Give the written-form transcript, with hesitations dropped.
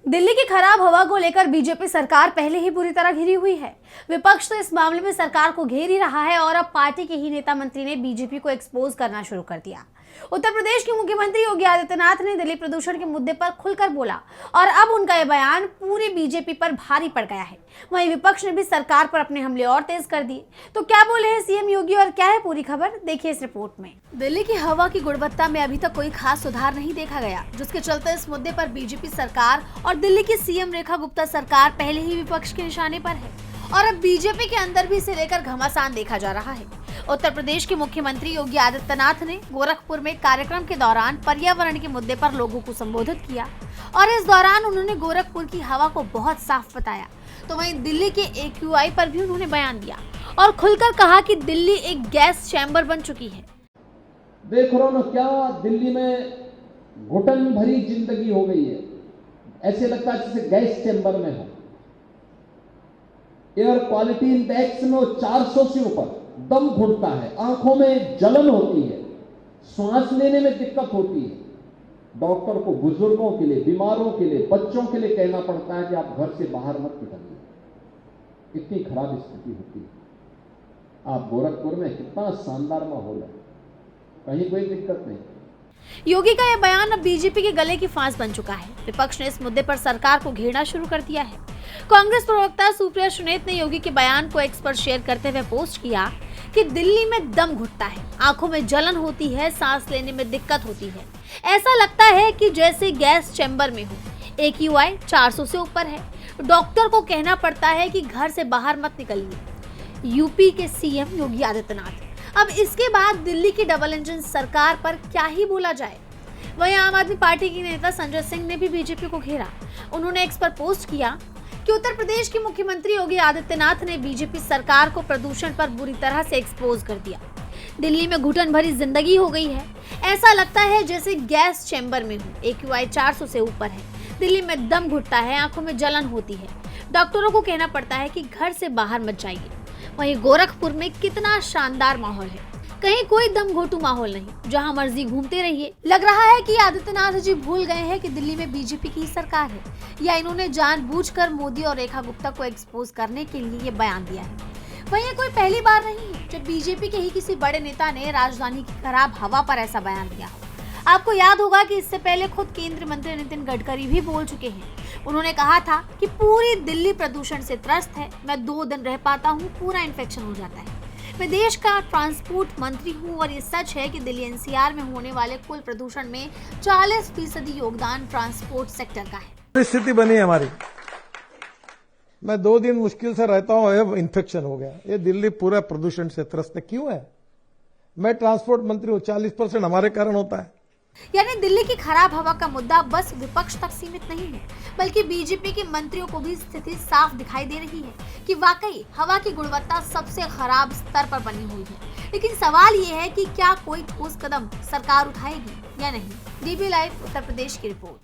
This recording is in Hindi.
दिल्ली की खराब हवा को लेकर बीजेपी सरकार पहले ही बुरी तरह घिरी हुई है। विपक्ष तो इस मामले में सरकार को घेर ही रहा है और अब पार्टी के ही नेता मंत्री ने बीजेपी को एक्सपोज करना शुरू कर दिया। उत्तर प्रदेश के मुख्यमंत्री योगी आदित्यनाथ ने दिल्ली प्रदूषण के मुद्दे पर खुलकर बोला और अब उनका यह बयान पूरी बीजेपी पर भारी पड़ गया है। वहीं विपक्ष ने भी सरकार पर अपने हमले और तेज कर दिए। तो क्या बोले हैं सीएम योगी और क्या है पूरी खबर, देखिए इस रिपोर्ट में। दिल्ली की हवा की गुणवत्ता में अभी तक कोई खास सुधार नहीं देखा गया, जिसके चलते इस मुद्दे पर बीजेपी सरकार और दिल्ली की सीएम रेखा गुप्ता सरकार पहले ही विपक्ष के निशाने पर है और अब बीजेपी के अंदर भी इसे लेकर घमासान देखा जा रहा है। उत्तर प्रदेश के मुख्यमंत्री योगी आदित्यनाथ ने गोरखपुर में कार्यक्रम के दौरान पर्यावरण के मुद्दे पर लोगों को संबोधित किया और इस दौरान उन्होंने गोरखपुर की हवा को बहुत साफ बताया। तो वहीं दिल्ली के AQI पर भी उन्होंने बयान दिया और खुलकर कहा कि दिल्ली एक गैस चैम्बर बन चुकी है। देख रहे हो ना क्या दिल्ली में घुटन भरी जिंदगी हो गई है। ऐसे लगता है जैसे गैस चैम्बर में हो। एयर क्वालिटी इंडेक्स में 400 से ऊपर, दम घुटता है, आंखों में जलन होती है, सांस लेने में दिक्कत होती है। डॉक्टर को बुजुर्गों के लिए, बीमारों के लिए, बच्चों के लिए कहना पड़ता है कि आप घर से बाहर मत निकलिए। इतनी खराब स्थिति होती है। आप गोरखपुर में कितना शानदार माहौल है, कहीं कोई दिक्कत नहीं। योगी का यह बयान अब बीजेपी के गले की फांस बन चुका है। विपक्ष ने इस मुद्दे पर सरकार को घेरना शुरू कर दिया है। कांग्रेस प्रवक्ता सुप्रिया सुनेत ने योगी के बयान को एक्स पर शेयर करते हुए पोस्ट किया कि दिल्ली में दम घुटता है, आंखों में जलन होती है, सांस लेने में दिक्कत होती है, ऐसा लगता है कि जैसे गैस चैम्बर में हो। AQI 400 से ऊपर है, डॉक्टर को कहना पड़ता है कि घर से बाहर मत निकलिए। यूपी के सीएम योगी आदित्यनाथ। अब इसके बाद दिल्ली की डबल इंजन सरकार पर क्या ही बोला जाए। वहीं आम आदमी पार्टी के नेता संजय सिंह ने भी बीजेपी को घेरा। उन्होंने एक्स पर पोस्ट किया कि उत्तर प्रदेश के मुख्यमंत्री योगी आदित्यनाथ ने बीजेपी सरकार को प्रदूषण पर बुरी तरह से एक्सपोज कर दिया। दिल्ली में घुटन भरी जिंदगी हो गई है, ऐसा लगता है जैसे गैस चैम्बर में हो। AQI 400 से ऊपर है, दिल्ली में दम घुटता है, आंखों में जलन होती है, डॉक्टरों को कहना पड़ता है कि घर से बाहर मत जाइए। वहीं गोरखपुर में कितना शानदार माहौल है, कहीं कोई दम घोटू माहौल नहीं, जहां मर्जी घूमते रहिए। लग रहा है कि आदित्यनाथ जी भूल गए हैं कि दिल्ली में बीजेपी की सरकार है, या इन्होंने जानबूझकर मोदी और रेखा गुप्ता को एक्सपोज करने के लिए ये बयान दिया है। वहीं ये कोई पहली बार नहीं है जब बीजेपी के ही किसी बड़े नेता ने राजधानी की खराब हवा पर ऐसा बयान दिया हो। आपको याद होगा कि इससे पहले खुद केंद्रीय मंत्री नितिन गडकरी भी बोल चुके हैं। उन्होंने कहा था कि पूरी दिल्ली प्रदूषण से त्रस्त है, मैं 2 दिन रह पाता हूँ, पूरा इन्फेक्शन हो जाता है। मैं देश का ट्रांसपोर्ट मंत्री हूँ और ये सच है कि दिल्ली NCR में होने वाले कुल प्रदूषण में 40% योगदान ट्रांसपोर्ट सेक्टर का है। स्थिति बनी है हमारी। मैं 2 दिन मुश्किल से रहता हूँ, इन्फेक्शन हो गया। ये दिल्ली पूरा प्रदूषण से त्रस्त है। क्यों है? मैं ट्रांसपोर्ट मंत्री हूँ, 40% हमारे कारण होता है। यानी दिल्ली की खराब हवा का मुद्दा बस विपक्ष तक सीमित नहीं है, बल्कि बीजेपी के मंत्रियों को भी स्थिति साफ दिखाई दे रही है कि वाकई हवा की गुणवत्ता सबसे खराब स्तर पर बनी हुई है। लेकिन सवाल ये है कि क्या कोई ठोस कदम सरकार उठाएगी या नहीं। DB लाइव उत्तर प्रदेश की रिपोर्ट।